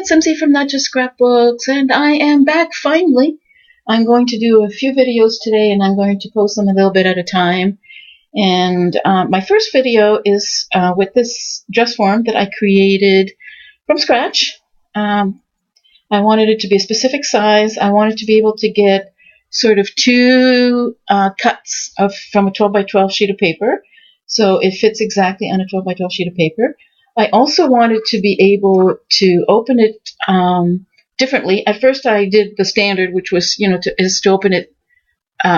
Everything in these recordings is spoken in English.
it's MC from Not Just Scrapbooks, and I am back finally. I'm going to do a few videos today, and I'm going to post them a little bit at a time. And my first video is with this dress form that I created from scratch. I wanted it to be a specific size. I wanted to be able to get sort of two cuts from a 12 by 12 sheet of paper, so it fits exactly on a 12 by 12 sheet of paper. I also wanted to be able to open it differently. At first I did the standard, which was, to open it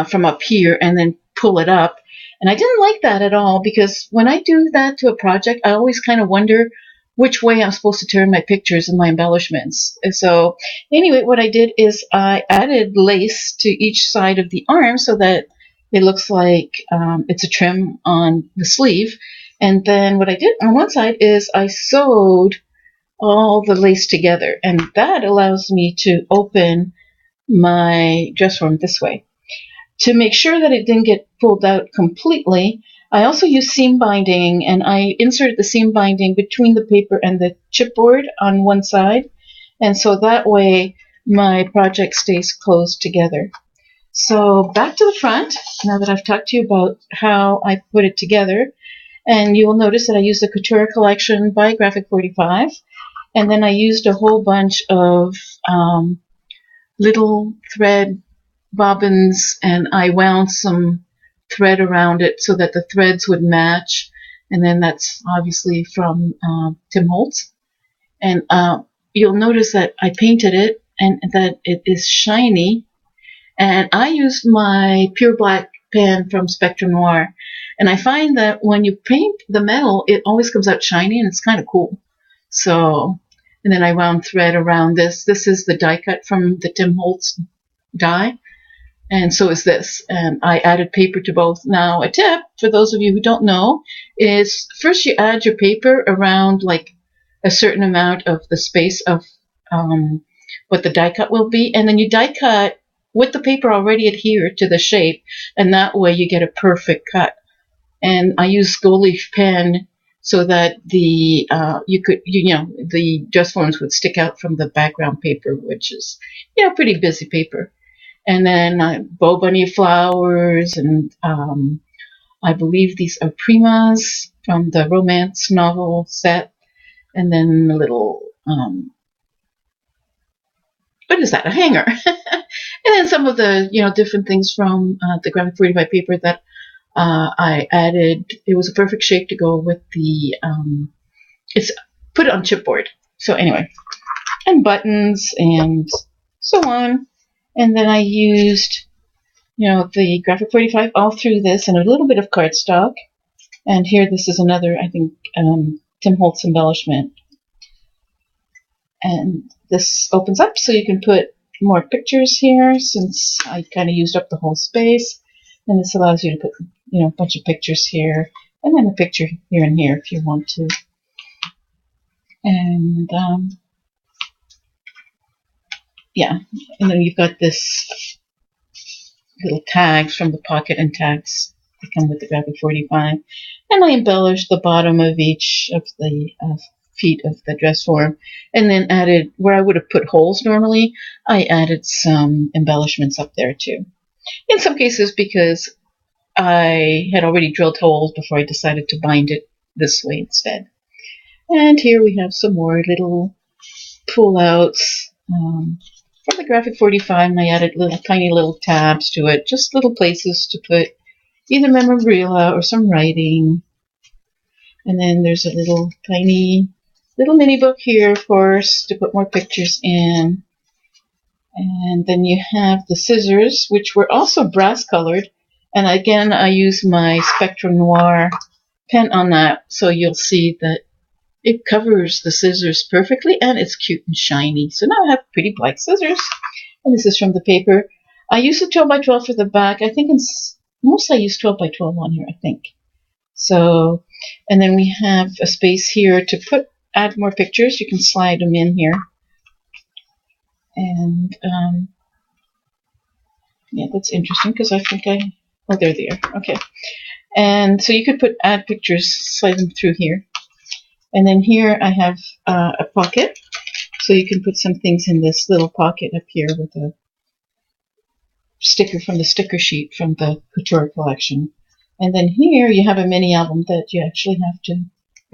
from up here and then pull it up. And I didn't like that at all, because when I do that to a project, I always kind of wonder which way I'm supposed to turn my pictures and my embellishments. And so anyway, what I did is I added lace to each side of the arm so that it looks like it's a trim on the sleeve. And then what I did on one side is I sewed all the lace together, and that allows me to open my dress form this way. To make sure that it didn't get pulled out completely, I also used seam binding, and I inserted the seam binding between the paper and the chipboard on one side, and so that way my project stays closed together. So back to the front, now that I've talked to you about how I put it together. And you will notice that I used the Couture collection by G45, and then I used a whole bunch of little thread bobbins, and I wound some thread around it so that the threads would match. And then that's obviously from Tim Holtz. And you'll notice that I painted it and that it is shiny. And I used my pure black pen from Spectrum Noir. And I find that when you paint the metal, it always comes out shiny, and it's kind of cool. So, and then I wound thread around this. This is the die cut from the Tim Holtz die, and so is this. And I added paper to both. Now, a tip for those of you who don't know is first you add your paper around like a certain amount of the space of what the die cut will be, and then you die cut with the paper already adhered to the shape, and that way you get a perfect cut. And I use gold leaf pen so that the the dress forms would stick out from the background paper, which is pretty busy paper. And then bow bunny flowers, and I believe these are primas from the romance novel set. And then a little what is that? A hanger. And then some of the different things from the G45 paper that I added. It was a perfect shape to go with the it's put it on chipboard. So anyway, and buttons and so on. And then I used the G45 all through this, and a little bit of cardstock. And here, this is another, I think, Tim Holtz embellishment. And this opens up so you can put more pictures here, since I kind of used up the whole space. And this allows you to put a bunch of pictures here, and then a picture here and here if you want to. And yeah, and then you've got this little tags from the pocket and tags that come with the G45. And I embellished the bottom of each of the feet of the dress form, and then added, where I would have put holes normally, I added some embellishments up there too. In some cases because I had already drilled holes before I decided to bind it this way instead. And here we have some more little pull-outs from the G45, and I added tiny little tabs to it, just little places to put either memorabilia or some writing. And then there's a little tiny little mini book here, of course, to put more pictures in. And then you have the scissors, which were also brass colored. And again, I use my Spectrum Noir pen on that, so you'll see that it covers the scissors perfectly, and it's cute and shiny. So now I have pretty black scissors. And this is from the paper. I used a 12 by 12 for the back. I think I used 12 by 12 on here, I think. So, and then we have a space here to add more pictures. You can slide them in here. And yeah, that's interesting, because I think oh, there they are. Okay. And so you could add pictures, slide them through here. And then here I have a pocket So you can put some things in this little pocket up here with a sticker from the sticker sheet from the Couture collection. And then here you have a mini album that you actually have to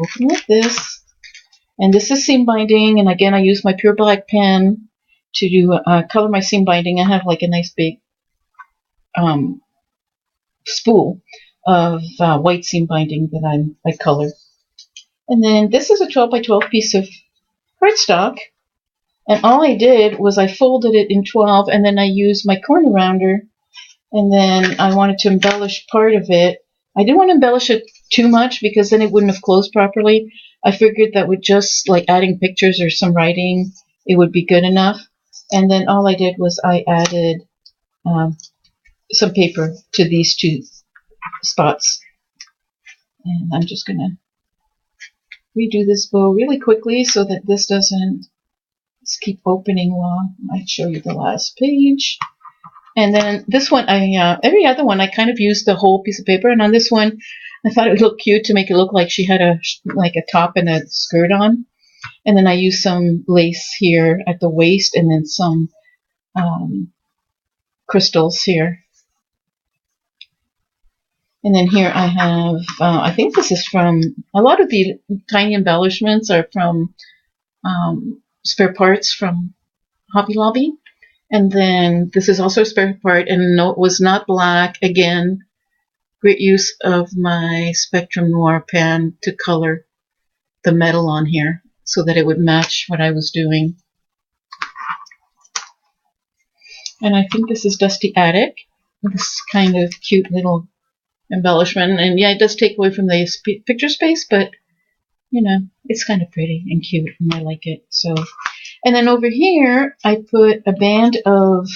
open like this. And this is seam binding, and again I use my pure black pen to do color my seam binding. I have like a nice big spool of white seam binding that I color. And then this is a 12 by 12 piece of cardstock, and all I did was I folded it in 12, and then I used my corner rounder, and then I wanted to embellish part of it. I didn't want to embellish it too much because then it wouldn't have closed properly. I figured that with just like adding pictures or some writing, it would be good enough. And then all I did was I added some paper to these two spots. And I'm just going to redo this bow really quickly so that this doesn't just keep opening while I show you the last page. And then this one, every other one, I kind of used the whole piece of paper. And on this one, I thought it would look cute to make it look like she had a top and a skirt on. And then I used some lace here at the waist, and then some crystals here. And then here I have, I think this is from, a lot of the tiny embellishments are from spare parts from Hobby Lobby. And then this is also a spare part, and no, it was not black. Again, great use of my Spectrum Noir pen to color the metal on here so that it would match what I was doing. And I think this is Dusty Attic, this kind of cute little embellishment. And yeah, it does take away from the picture space, but you know, it's kind of pretty and cute, and I like it. So, and then over here, I put a band of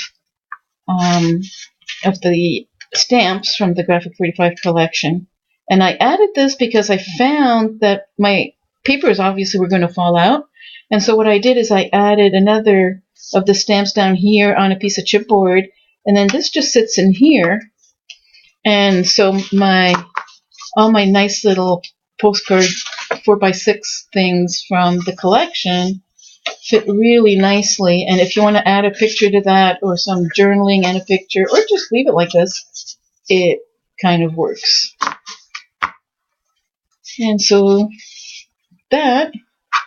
the stamps from the G45 collection. And I added this because I found that my papers obviously were going to fall out. And so what I did is I added another of the stamps down here on a piece of chipboard. And then this just sits in here. And so all my nice little postcard 4x6 things from the collection fit really nicely. And if you want to add a picture to that, or some journaling and a picture, or just leave it like this, it kind of works. And so that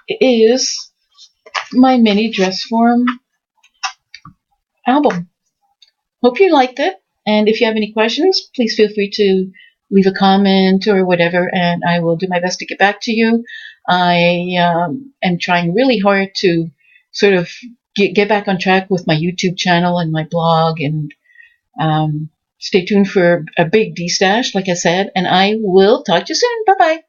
is my mini dress form album. Hope you liked it, and if you have any questions, please feel free to leave a comment or whatever, and I will do my best to get back to you. I am trying really hard to sort of get back on track with my YouTube channel and my blog, and stay tuned for a big destash, like I said, and I will talk to you soon. Bye-bye.